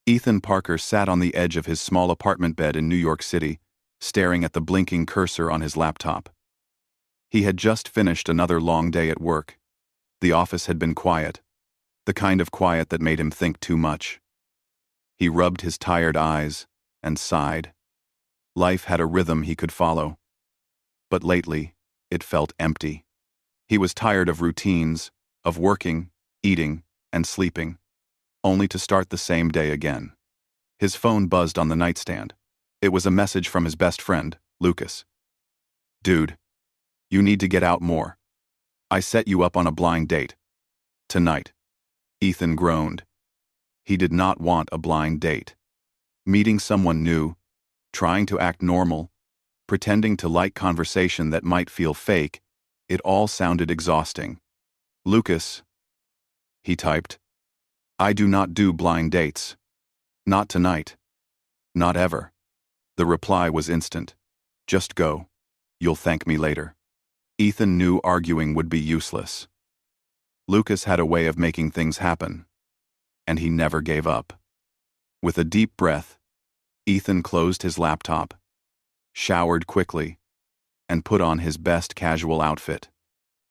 Ethan Parker sat on the edge of his small apartment bed in New York City, staring at the blinking cursor on his laptop. He had just finished another long day at work. The office had been quiet, the kind of quiet that made him think too much. He rubbed his tired eyes and sighed. Life had a rhythm he could follow. But lately, it felt empty. He was tired of routines, of working, eating, and sleeping, only to start the same day again. His phone buzzed on the nightstand. It was a message from his best friend, Lucas. "Dude, you need to get out more. I set you up on a blind date. Tonight." Ethan groaned. He did not want a blind date. Meeting someone new, trying to act normal, pretending to like conversation that might feel fake, it all sounded exhausting. "Lucas," he typed, "I do not do blind dates. Not tonight. Not ever." The reply was instant. "Just go. You'll thank me later." Ethan knew arguing would be useless. Lucas had a way of making things happen, and he never gave up. With a deep breath, Ethan closed his laptop, showered quickly, and put on his best casual outfit.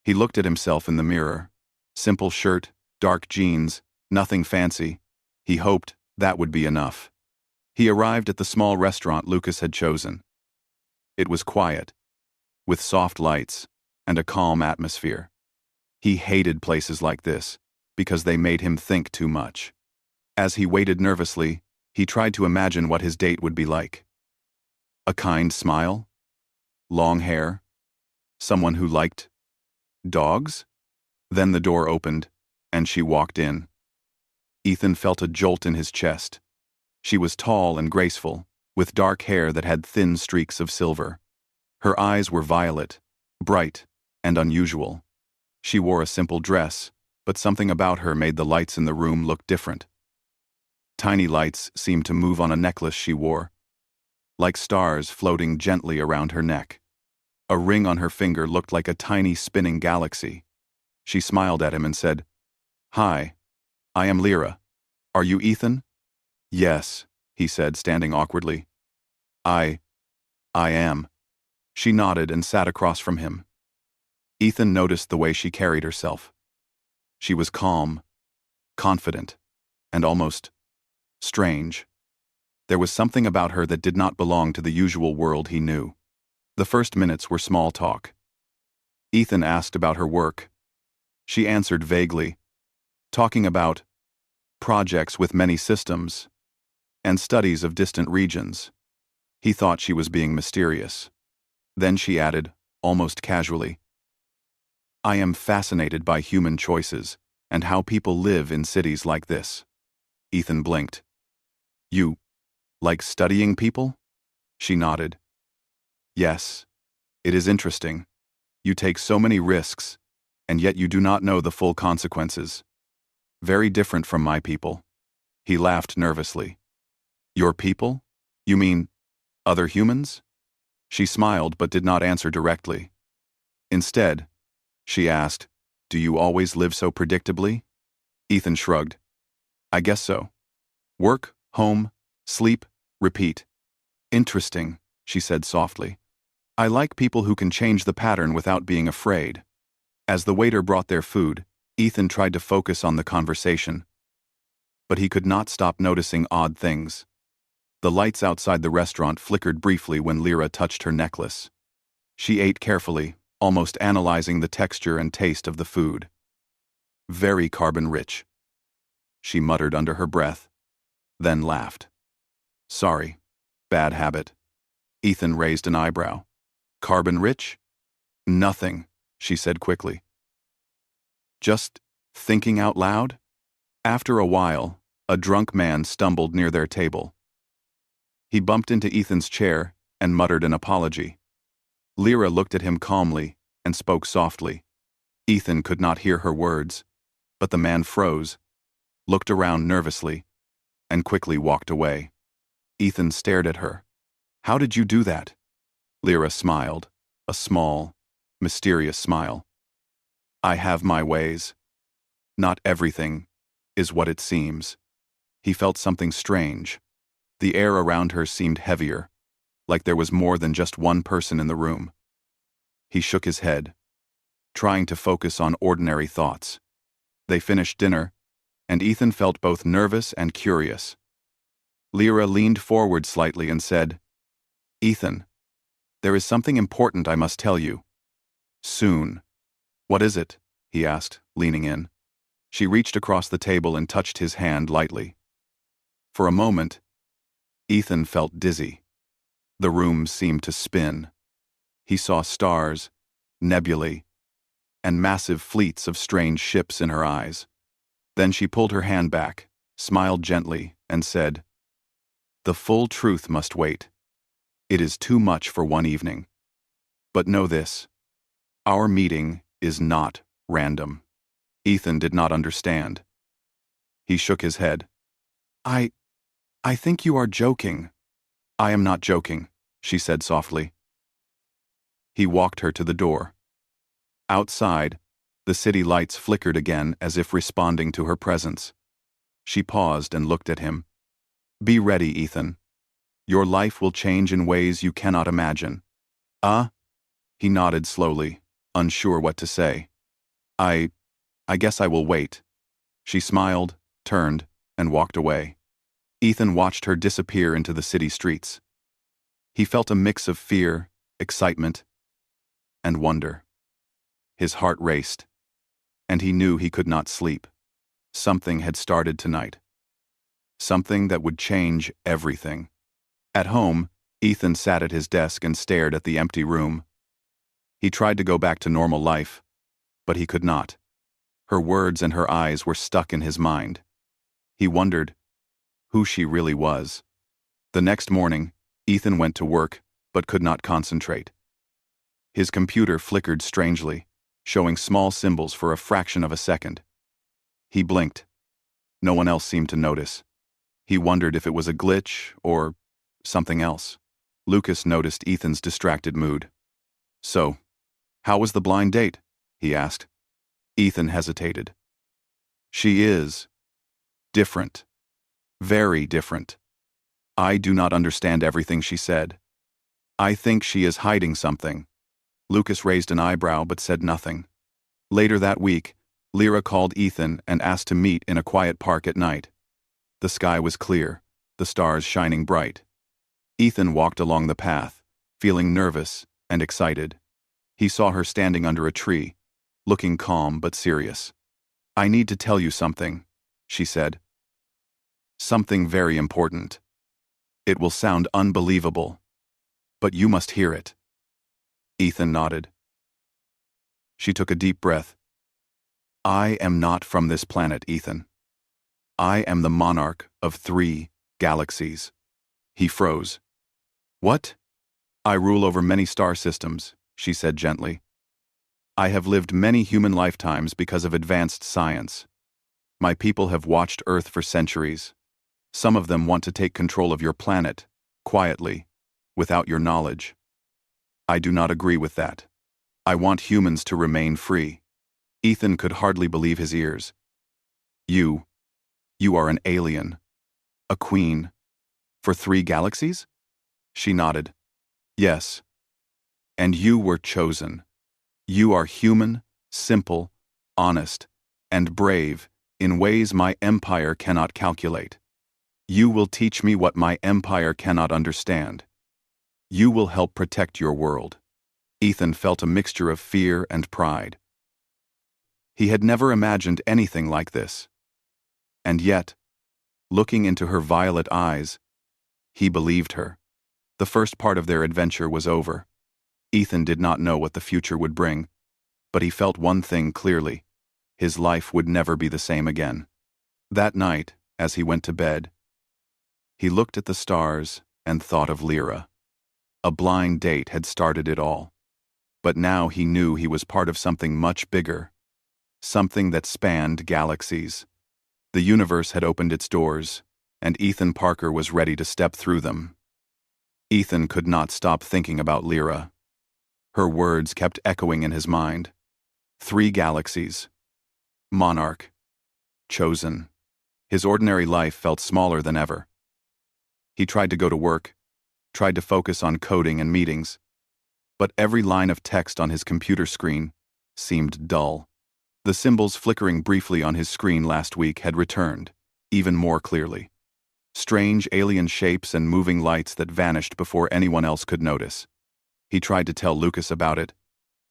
He looked at himself in the mirror. Simple shirt, dark jeans, nothing fancy. He hoped that would be enough. He arrived at the small restaurant Lucas had chosen. It was quiet, with soft lights and a calm atmosphere. He hated places like this because they made him think too much. As he waited nervously, he tried to imagine what his date would be like. A kind smile? Long hair? Someone who liked dogs? Then the door opened, and she walked in. Ethan felt a jolt in his chest. She was tall and graceful, with dark hair that had thin streaks of silver. Her eyes were violet, bright, and unusual. She wore a simple dress, but something about her made the lights in the room look different. Tiny lights seemed to move on a necklace she wore, like stars floating gently around her neck. A ring on her finger looked like a tiny spinning galaxy. She smiled at him and said, "Hi, I am Lyra. Are you Ethan?" "Yes," he said, standing awkwardly. I am." She nodded and sat across from him. Ethan noticed the way she carried herself. She was calm, confident, and almost strange. There was something about her that did not belong to the usual world he knew. The first minutes were small talk. Ethan asked about her work. She answered vaguely, talking about projects with many systems and studies of distant regions. He thought she was being mysterious. Then she added, almost casually, "I am fascinated by human choices and how people live in cities like this." Ethan blinked. "You like studying people?" She nodded. "Yes. It is interesting. You take so many risks, and yet you do not know the full consequences. Very different from my people." He laughed nervously. "Your people? You mean other humans?" She smiled but did not answer directly. Instead, she asked, "Do you always live so predictably?" Ethan shrugged. "I guess so. Work, home, sleep, repeat." "Interesting," she said softly. "I like people who can change the pattern without being afraid." As the waiter brought their food, Ethan tried to focus on the conversation. But he could not stop noticing odd things. The lights outside the restaurant flickered briefly when Lyra touched her necklace. She ate carefully, almost analyzing the texture and taste of the food. "Very carbon-rich," she muttered under her breath, then laughed. "Sorry, bad habit." Ethan raised an eyebrow. "Carbon-rich?" "Nothing," she said quickly. "Just thinking out loud?" After a while, a drunk man stumbled near their table. He bumped into Ethan's chair and muttered an apology. Lyra looked at him calmly and spoke softly. Ethan could not hear her words, but the man froze, looked around nervously, and quickly walked away. Ethan stared at her. "How did you do that?" Lyra smiled, a small, mysterious smile. "I have my ways. Not everything is what it seems." He felt something strange. The air around her seemed heavier, like there was more than just one person in the room. He shook his head, trying to focus on ordinary thoughts. They finished dinner, and Ethan felt both nervous and curious. Lyra leaned forward slightly and said, "Ethan, there is something important I must tell you. Soon." "What is it?" he asked, leaning in. She reached across the table and touched his hand lightly. For a moment, Ethan felt dizzy. The room seemed to spin. He saw stars, nebulae, and massive fleets of strange ships in her eyes. Then she pulled her hand back, smiled gently, and said, "The full truth must wait. It is too much for one evening. But know this, our meeting is not random." Ethan did not understand. He shook his head. I think you are joking." "I am not joking," she said softly. He walked her to the door. Outside, the city lights flickered again as if responding to her presence. She paused and looked at him. "Be ready, Ethan. Your life will change in ways you cannot imagine." He nodded slowly, unsure what to say. I guess I will wait." She smiled, turned, and walked away. Ethan watched her disappear into the city streets. He felt a mix of fear, excitement, and wonder. His heart raced, and he knew he could not sleep. Something had started tonight. Something that would change everything. At home, Ethan sat at his desk and stared at the empty room. He tried to go back to normal life, but he could not. Her words and her eyes were stuck in his mind. He wondered who she really was. The next morning, Ethan went to work, but could not concentrate. His computer flickered strangely, showing small symbols for a fraction of a second. He blinked. No one else seemed to notice. He wondered if it was a glitch or something else. Lucas noticed Ethan's distracted mood. "So, how was the blind date?" he asked. Ethan hesitated. "She is different. Very different. I do not understand everything she said. I think she is hiding something." Lucas raised an eyebrow but said nothing. Later that week, Lyra called Ethan and asked to meet in a quiet park at night. The sky was clear, the stars shining bright. Ethan walked along the path, feeling nervous and excited. He saw her standing under a tree, looking calm but serious. "I need to tell you something," she said. "Something very important. It will sound unbelievable, but you must hear it." Ethan nodded. She took a deep breath. "I am not from this planet, Ethan. I am the monarch of 3 galaxies." He froze. "What?" "I rule over many star systems," she said gently. "I have lived many human lifetimes because of advanced science. My people have watched Earth for centuries. Some of them want to take control of your planet, quietly, without your knowledge. I do not agree with that. I want humans to remain free." Ethan could hardly believe his ears. You are an alien. A queen. For 3 galaxies?" She nodded. "Yes. And you were chosen. You are human, simple, honest, and brave in ways my empire cannot calculate. You will teach me what my empire cannot understand. You will help protect your world." Ethan felt a mixture of fear and pride. He had never imagined anything like this. And yet, looking into her violet eyes, he believed her. The first part of their adventure was over. Ethan did not know what the future would bring, but he felt one thing clearly: his life would never be the same again. That night, as he went to bed, he looked at the stars and thought of Lyra. A blind date had started it all. But now he knew he was part of something much bigger, something that spanned galaxies. The universe had opened its doors, and Ethan Parker was ready to step through them. Ethan could not stop thinking about Lyra. Her words kept echoing in his mind. 3 galaxies. Monarch. Chosen. His ordinary life felt smaller than ever. He tried to go to work, tried to focus on coding and meetings, but every line of text on his computer screen seemed dull. The symbols flickering briefly on his screen last week had returned, even more clearly. Strange alien shapes and moving lights that vanished before anyone else could notice. He tried to tell Lucas about it,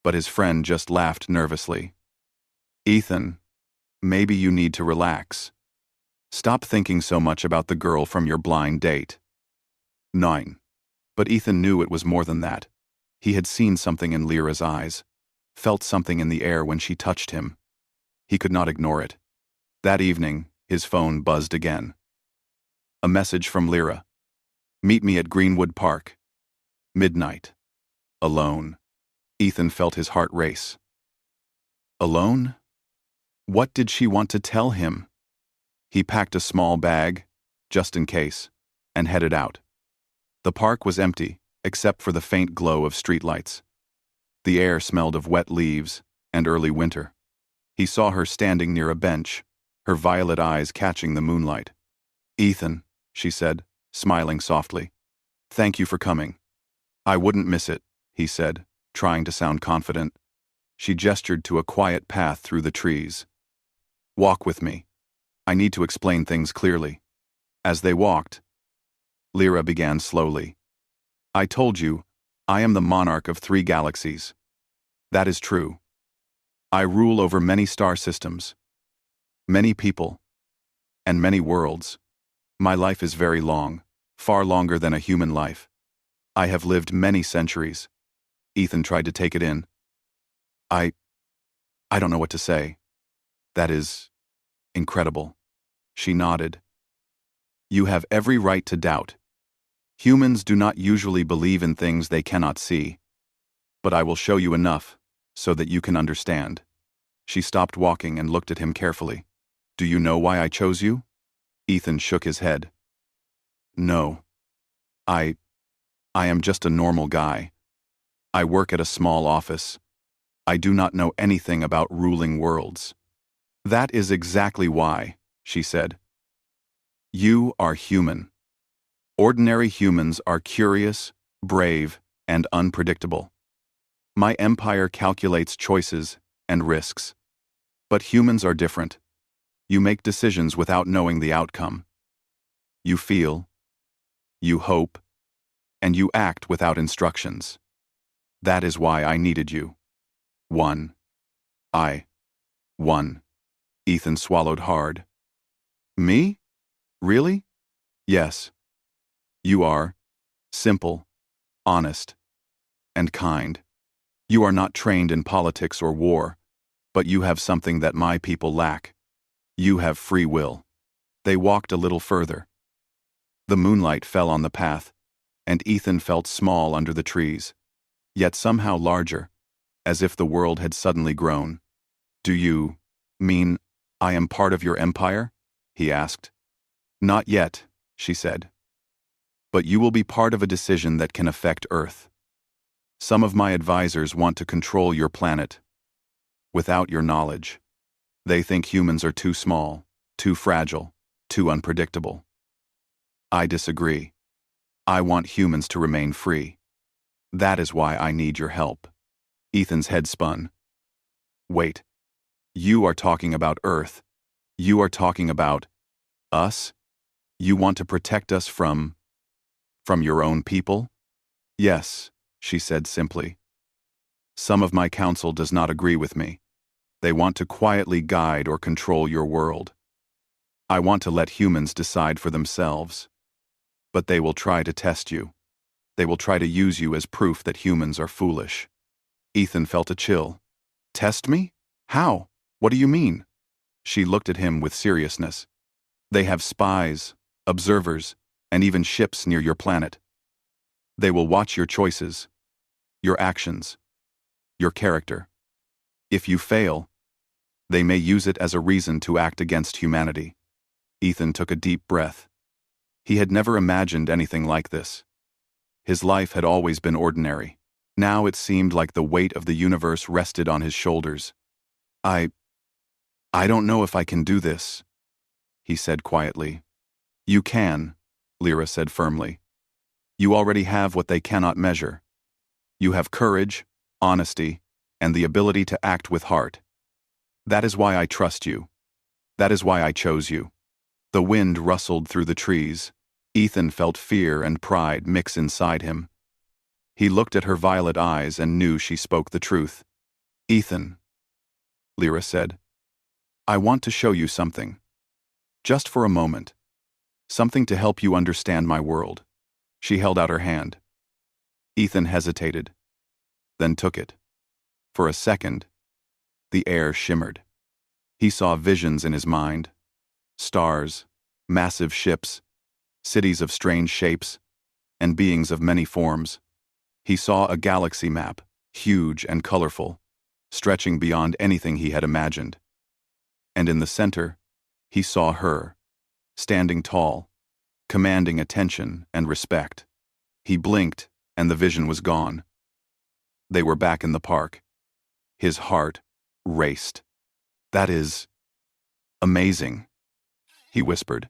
but his friend just laughed nervously. "Ethan, maybe you need to relax. Stop thinking so much about the girl from your blind date." 9. But Ethan knew it was more than that. He had seen something in Lyra's eyes, felt something in the air when she touched him. He could not ignore it. That evening, his phone buzzed again. A message from Lyra. "Meet me at Greenwood Park. Midnight. Alone." Ethan felt his heart race. Alone? What did she want to tell him? He packed a small bag, just in case, and headed out. The park was empty, except for the faint glow of streetlights. The air smelled of wet leaves and early winter. He saw her standing near a bench, her violet eyes catching the moonlight. "Ethan," she said, smiling softly. "Thank you for coming." "I wouldn't miss it," he said, trying to sound confident. She gestured to a quiet path through the trees. "Walk with me. I need to explain things clearly." As they walked, Lyra began slowly. "I told you, I am the monarch of 3 galaxies. That is true. I rule over many star systems, many people, and many worlds. My life is very long, far longer than a human life. I have lived many centuries." Ethan tried to take it in. I don't know what to say. That is incredible." She nodded. "You have every right to doubt. Humans do not usually believe in things they cannot see. But I will show you enough so that you can understand." She stopped walking and looked at him carefully. "Do you know why I chose you?" Ethan shook his head. "No. I am just a normal guy. I work at a small office. I do not know anything about ruling worlds." "That is exactly why," she said. "You are human. Ordinary humans are curious, brave, and unpredictable. My empire calculates choices and risks. But humans are different. You make decisions without knowing the outcome. You feel, you hope, and you act without instructions. That is why I needed you. 1. I. 1. Ethan swallowed hard. "Me? Really?" "Yes. You are simple, honest, and kind. You are not trained in politics or war, but you have something that my people lack. You have free will." They walked a little further. The moonlight fell on the path, and Ethan felt small under the trees, yet somehow larger, as if the world had suddenly grown. "Do you mean I am part of your empire?" he asked. "Not yet," she said. "But you will be part of a decision that can affect Earth. Some of my advisors want to control your planet without your knowledge. They think humans are too small, too fragile, too unpredictable. I disagree. I want humans to remain free. That is why I need your help." Ethan's head spun. "Wait. You are talking about Earth. You are talking about us? You want to protect us from your own people?" "Yes," she said simply. "Some of my council does not agree with me. They want to quietly guide or control your world. I want to let humans decide for themselves. But they will try to test you. They will try to use you as proof that humans are foolish." Ethan felt a chill. "Test me? How? What do you mean?" She looked at him with seriousness. "They have spies, observers, and even ships near your planet. They will watch your choices, your actions, your character. If you fail, they may use it as a reason to act against humanity." Ethan took a deep breath. He had never imagined anything like this. His life had always been ordinary. Now it seemed like the weight of the universe rested on his shoulders. I don't know if I can do this." he said quietly. You can, Lyra said firmly. You already have what they cannot measure. You have courage, honesty, and the ability to act with heart. That is why I trust you. That is why I chose you. The wind rustled through the trees. Ethan felt fear and pride mix inside him. He looked at her violet eyes and knew she spoke the truth. Ethan, Lyra said, I want to show you something. Just for a moment. Something to help you understand my world. She held out her hand. Ethan hesitated, then took it. For a second, the air shimmered. He saw visions in his mind. Stars, massive ships, cities of strange shapes, and beings of many forms. He saw a galaxy map, huge and colorful, stretching beyond anything he had imagined. And in the center, he saw her, standing tall, commanding attention and respect. He blinked, and the vision was gone. They were back in the park. His heart raced. That is amazing, he whispered.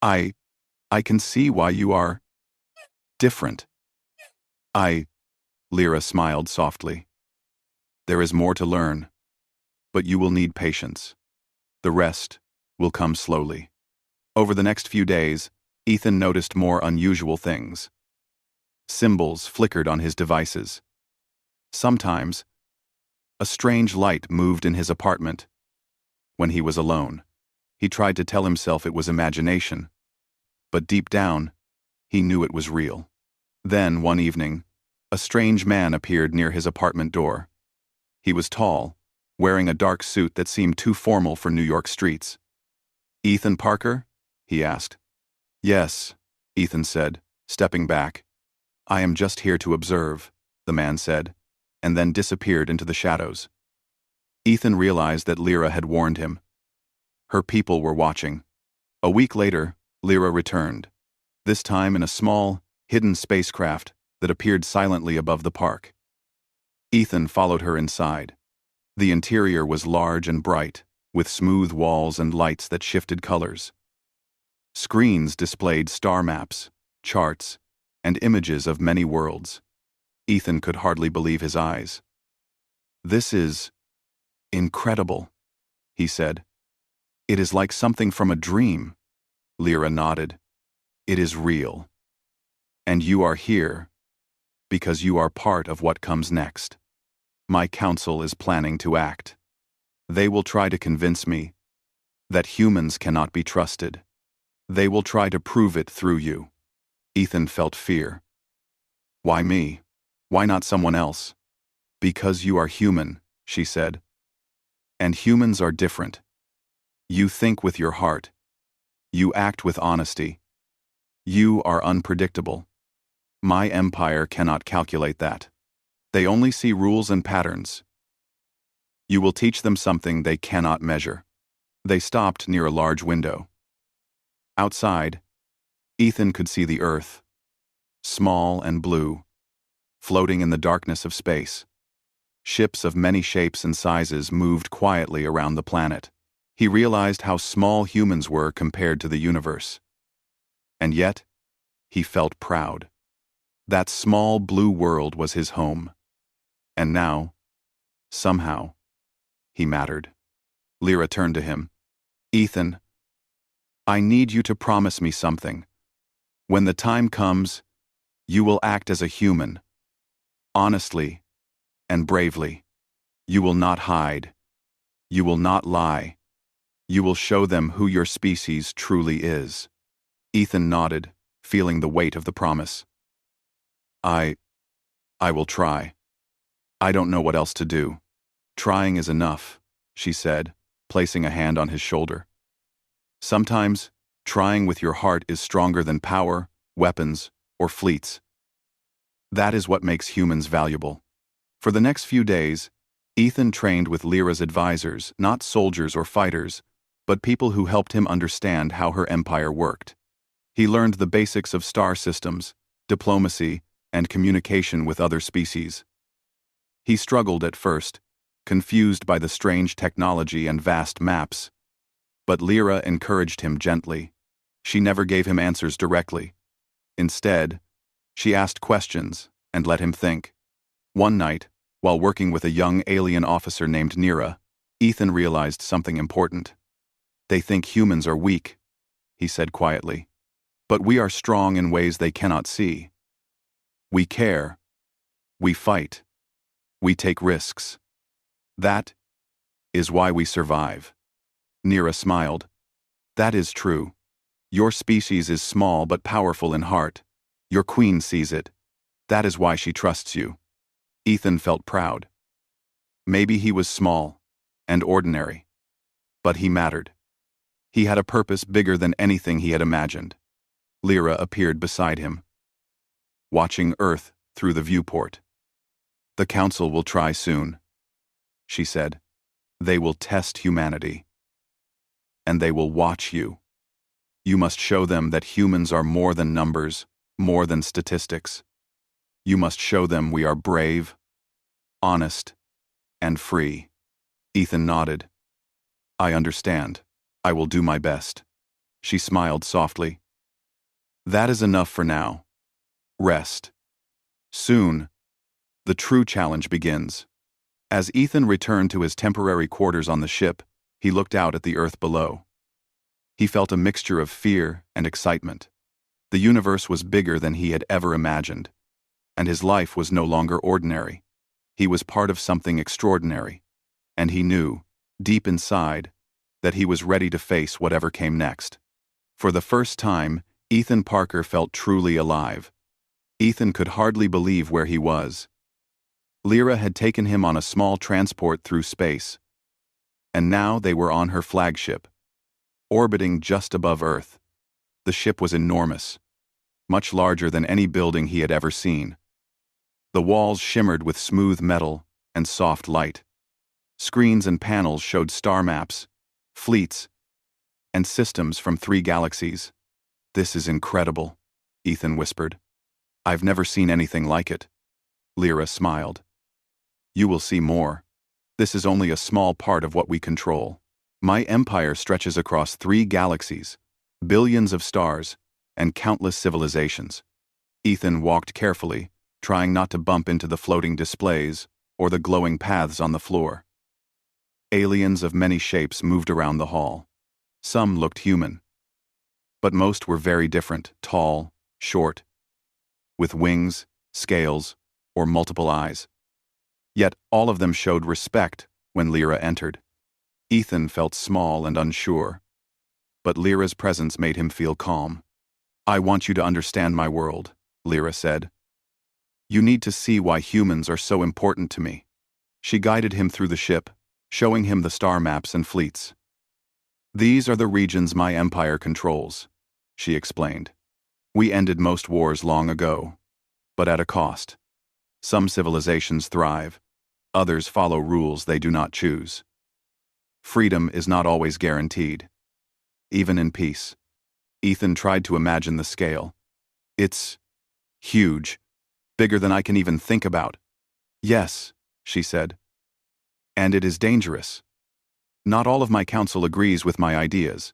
I can see why you are different. Lyra smiled softly. There is more to learn, but you will need patience. The rest will come slowly. Over the next few days, Ethan noticed more unusual things. Symbols flickered on his devices. Sometimes, a strange light moved in his apartment. When he was alone, he tried to tell himself it was imagination, but deep down, he knew it was real. Then, one evening, a strange man appeared near his apartment door. He was tall, wearing a dark suit that seemed too formal for New York streets. Ethan Parker? He asked. Yes, Ethan said, stepping back. I am just here to observe, the man said, and then disappeared into the shadows. Ethan realized that Lyra had warned him. Her people were watching. A week later, Lyra returned, this time in a small, hidden spacecraft that appeared silently above the park. Ethan followed her inside. The interior was large and bright, with smooth walls and lights that shifted colors. Screens displayed star maps, charts, and images of many worlds. Ethan could hardly believe his eyes. This is incredible, he said. It is like something from a dream. Lyra nodded. It is real. And you are here because you are part of what comes next. My council is planning to act. They will try to convince me that humans cannot be trusted. They will try to prove it through you. Ethan felt fear. Why me? Why not someone else? Because you are human, she said. And humans are different. You think with your heart. You act with honesty. You are unpredictable. My empire cannot calculate that. They only see rules and patterns. You will teach them something they cannot measure. They stopped near a large window. Outside, Ethan could see the Earth, small and blue, floating in the darkness of space. Ships of many shapes and sizes moved quietly around the planet. He realized how small humans were compared to the universe. And yet, he felt proud. That small blue world was his home. And now, somehow, he mattered. Lyra turned to him. Ethan, I need you to promise me something. When the time comes, you will act as a human, honestly and bravely. You will not hide. You will not lie. You will show them who your species truly is. Ethan nodded, feeling the weight of the promise. I will try. I don't know what else to do. Trying is enough, she said, placing a hand on his shoulder. Sometimes, trying with your heart is stronger than power, weapons, or fleets. That is what makes humans valuable. For the next few days, Ethan trained with Lyra's advisors, not soldiers or fighters, but people who helped him understand how her empire worked. He learned the basics of star systems, diplomacy, and communication with other species. He struggled at first, confused by the strange technology and vast maps. But Lyra encouraged him gently. She never gave him answers directly. Instead, she asked questions and let him think. One night, while working with a young alien officer named Nira, Ethan realized something important. "They think humans are weak," he said quietly. "But we are strong in ways they cannot see. We care. We fight. We take risks. That is why we survive." Nira smiled. "That is true. Your species is small but powerful in heart. Your queen sees it. That is why she trusts you." Ethan felt proud. Maybe he was small and ordinary, but he mattered. He had a purpose bigger than anything he had imagined. Lyra appeared beside him, watching Earth through the viewport. "The Council will try soon," she said. "They will test humanity. And they will watch you. You must show them that humans are more than numbers, more than statistics. You must show them we are brave, honest, and free." Ethan nodded. "I understand. I will do my best." She smiled softly. "That is enough for now. Rest. Soon, the true challenge begins." As Ethan returned to his temporary quarters on the ship, he looked out at the Earth below. He felt a mixture of fear and excitement. The universe was bigger than he had ever imagined, and his life was no longer ordinary. He was part of something extraordinary, and he knew, deep inside, that he was ready to face whatever came next. For the first time, Ethan Parker felt truly alive. Ethan could hardly believe where he was. Lyra had taken him on a small transport through space, and now they were on her flagship, orbiting just above Earth. The ship was enormous, much larger than any building he had ever seen. The walls shimmered with smooth metal and soft light. Screens and panels showed star maps, fleets, and systems from 3 galaxies. "This is incredible," Ethan whispered. "I've never seen anything like it." Lyra smiled. "You will see more. This is only a small part of what we control. My empire stretches across 3 galaxies, billions of stars, and countless civilizations." Ethan walked carefully, trying not to bump into the floating displays or the glowing paths on the floor. Aliens of many shapes moved around the hall. Some looked human, but most were very different, tall, short, with wings, scales, or multiple eyes. Yet all of them showed respect when Lyra entered. Ethan felt small and unsure, but Lyra's presence made him feel calm. "I want you to understand my world," Lyra said. "You need to see why humans are so important to me." She guided him through the ship, showing him the star maps and fleets. "These are the regions my empire controls," she explained. "We ended most wars long ago, but at a cost. Some civilizations thrive, others follow rules they do not choose. Freedom is not always guaranteed, even in peace." Ethan tried to imagine the scale. "It's huge, bigger than I can even think about." "Yes," she said. "And it is dangerous. Not all of my council agrees with my ideas.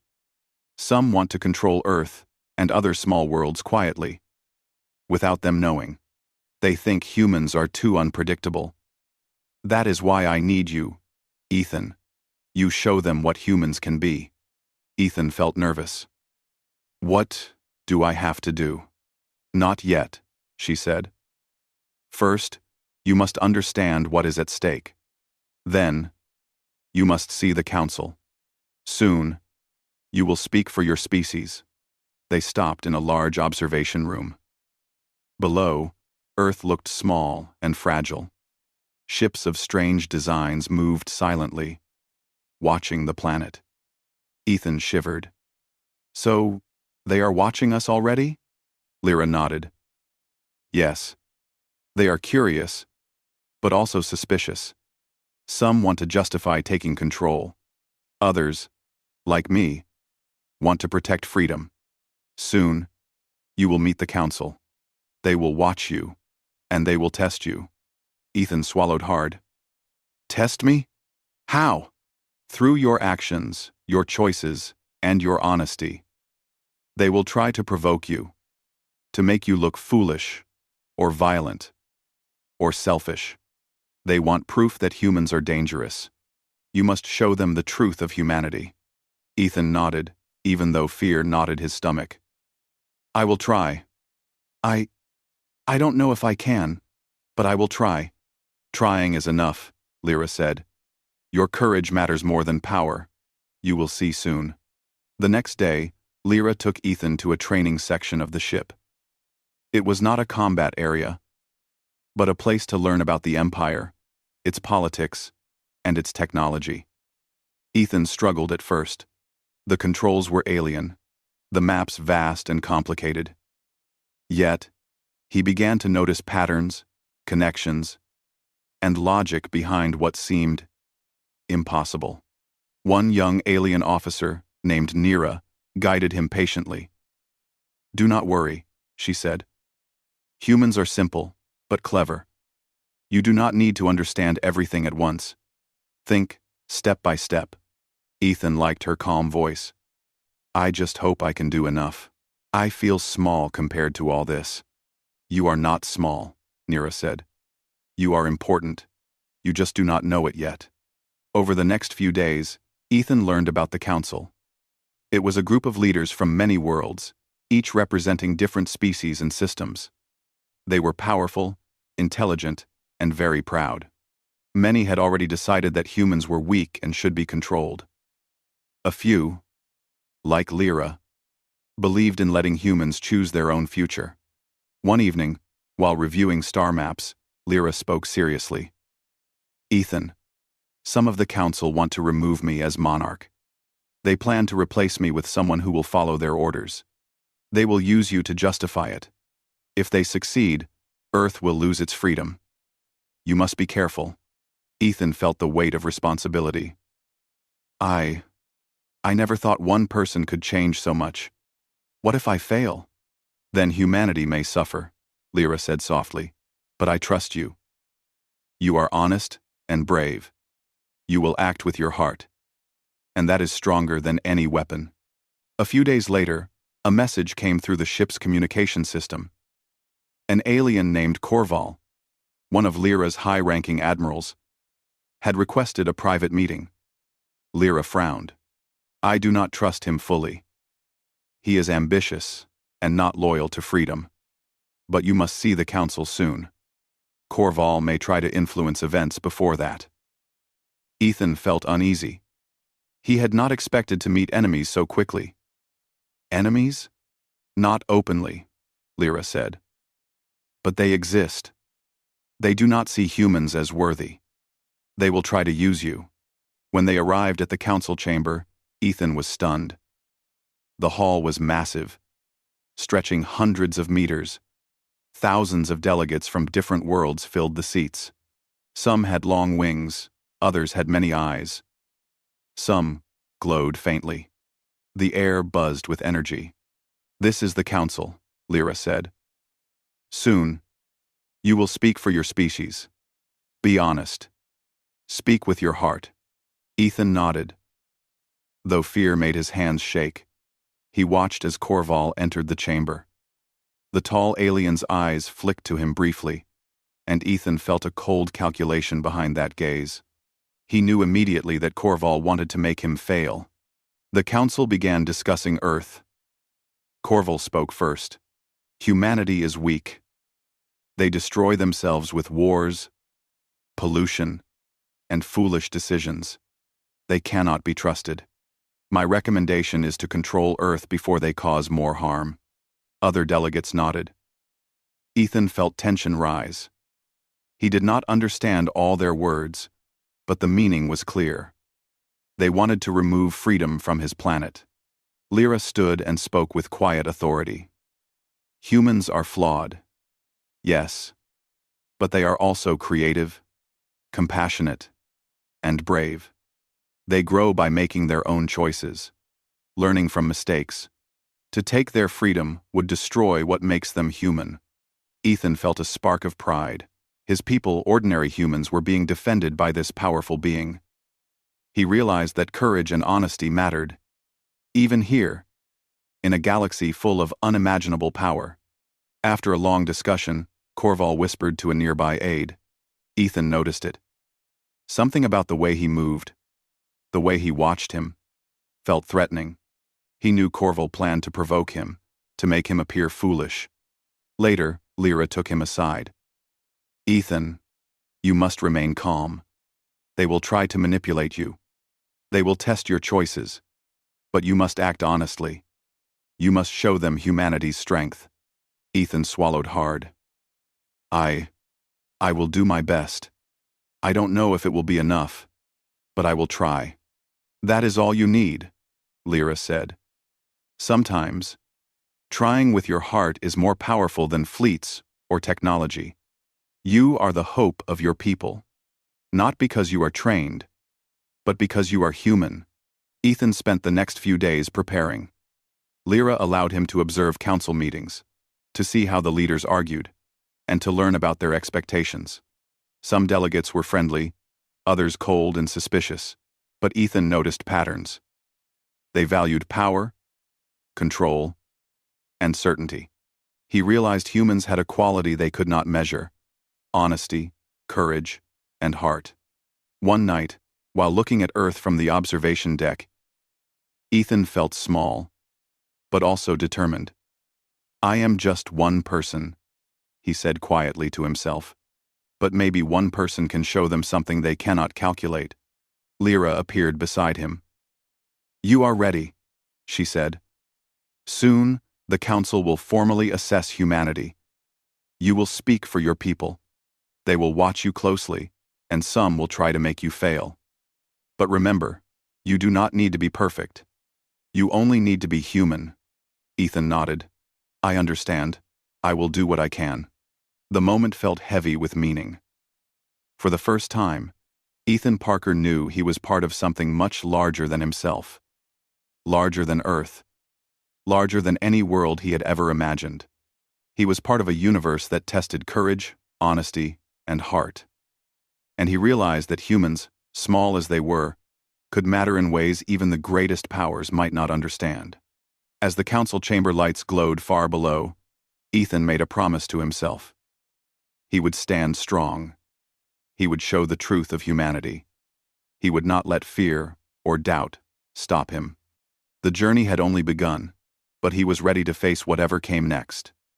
Some want to control Earth and other small worlds quietly, without them knowing. They think humans are too unpredictable. That is why I need you, Ethan. You show them what humans can be." Ethan felt nervous. "What do I have to do?" "Not yet," she said. "First, you must understand what is at stake. Then, you must see the council. Soon, you will speak for your species." They stopped in a large observation room. Below, Earth looked small and fragile. Ships of strange designs moved silently, watching the planet. Ethan shivered. "So, they are watching us already?" Lyra nodded. "Yes. They are curious, but also suspicious. Some want to justify taking control. Others, like me, want to protect freedom. Soon, you will meet the council. They will watch you, and they will test you." Ethan swallowed hard. "Test me? How?" Through your actions, your choices, and your honesty. They will try to provoke you, to make you look foolish, or violent, or selfish. They want proof that humans are dangerous. You must show them the truth of humanity. Ethan nodded, even though fear knotted his stomach. I will try. I don't know if I can, but I will try. Trying is enough, Lyra said. Your courage matters more than power. You will see soon. The next day, Lyra took Ethan to a training section of the ship. It was not a combat area, but a place to learn about the Empire, its politics, and its technology. Ethan struggled at first. The controls were alien, the maps vast and complicated. Yet, he began to notice patterns, connections, and logic behind what seemed impossible. One young alien officer, named Nira, guided him patiently. Do not worry, she said. Humans are simple, but clever. You do not need to understand everything at once. Think, step by step. Ethan liked her calm voice. I just hope I can do enough. I feel small compared to all this. You are not small, Nira said. You are important. You just do not know it yet. Over the next few days, Ethan learned about the Council. It was a group of leaders from many worlds, each representing different species and systems. They were powerful, intelligent, and very proud. Many had already decided that humans were weak and should be controlled. A few, like Lyra, believed in letting humans choose their own future. One evening, while reviewing star maps, Lyra spoke seriously. Ethan, some of the Council want to remove me as monarch. They plan to replace me with someone who will follow their orders. They will use you to justify it. If they succeed, Earth will lose its freedom. You must be careful. Ethan felt the weight of responsibility. I never thought one person could change so much. What if I fail? Then humanity may suffer, Lyra said softly. But I trust you. You are honest and brave. You will act with your heart. And that is stronger than any weapon. A few days later, a message came through the ship's communication system. An alien named Korval, one of Lyra's high-ranking admirals, had requested a private meeting. Lyra frowned. I do not trust him fully. He is ambitious and not loyal to freedom. But you must see the Council soon. Korval may try to influence events before that. Ethan felt uneasy. He had not expected to meet enemies so quickly. Enemies? Not openly, Lyra said. But they exist. They do not see humans as worthy. They will try to use you. When they arrived at the council chamber, Ethan was stunned. The hall was massive, stretching hundreds of meters. Thousands of delegates from different worlds filled the seats. Some had long wings, others had many eyes. Some glowed faintly. The air buzzed with energy. This is the council, Lyra said. Soon, you will speak for your species. Be honest. Speak with your heart. Ethan nodded. Though fear made his hands shake, he watched as Korval entered the chamber. The tall alien's eyes flicked to him briefly, and Ethan felt a cold calculation behind that gaze. He knew immediately that Korval wanted to make him fail. The council began discussing Earth. Korval spoke first. Humanity is weak. They destroy themselves with wars, pollution, and foolish decisions. They cannot be trusted. My recommendation is to control Earth before they cause more harm. Other delegates nodded. Ethan felt tension rise. He did not understand all their words, but the meaning was clear. They wanted to remove freedom from his planet. Lyra stood and spoke with quiet authority. Humans are flawed. Yes, but they are also creative, compassionate, and brave. They grow by making their own choices, learning from mistakes. To take their freedom would destroy what makes them human. Ethan felt a spark of pride. His people, ordinary humans, were being defended by this powerful being. He realized that courage and honesty mattered. Even here, in a galaxy full of unimaginable power. After a long discussion, Corval whispered to a nearby aide. Ethan noticed it. Something about the way he moved, the way he watched him, felt threatening. He knew Corval planned to provoke him, to make him appear foolish. Later, Lyra took him aside. Ethan, you must remain calm. They will try to manipulate you. They will test your choices. But you must act honestly. You must show them humanity's strength. Ethan swallowed hard. I will do my best. I don't know if it will be enough, but I will try. That is all you need, Lyra said. Sometimes, trying with your heart is more powerful than fleets or technology. You are the hope of your people. Not because you are trained, but because you are human. Ethan spent the next few days preparing. Lyra allowed him to observe council meetings, to see how the leaders argued, and to learn about their expectations. Some delegates were friendly, others cold and suspicious, but Ethan noticed patterns. They valued power, control, and certainty. He realized humans had a quality they could not measure: honesty, courage, and heart. One night, while looking at Earth from the observation deck, Ethan felt small, but also determined. I am just one person, he said quietly to himself. But maybe one person can show them something they cannot calculate. Lyra appeared beside him. You are ready, she said. Soon, the council will formally assess humanity. You will speak for your people. They will watch you closely, and some will try to make you fail. But remember, you do not need to be perfect. You only need to be human. Ethan nodded. I understand. I will do what I can. The moment felt heavy with meaning. For the first time, Ethan Parker knew he was part of something much larger than himself. Larger than Earth. Larger than any world he had ever imagined. He was part of a universe that tested courage, honesty, and heart. And he realized that humans, small as they were, could matter in ways even the greatest powers might not understand. As the council chamber lights glowed far below, Ethan made a promise to himself. He would stand strong. He would show the truth of humanity. He would not let fear or doubt stop him. The journey had only begun, but he was ready to face whatever came next.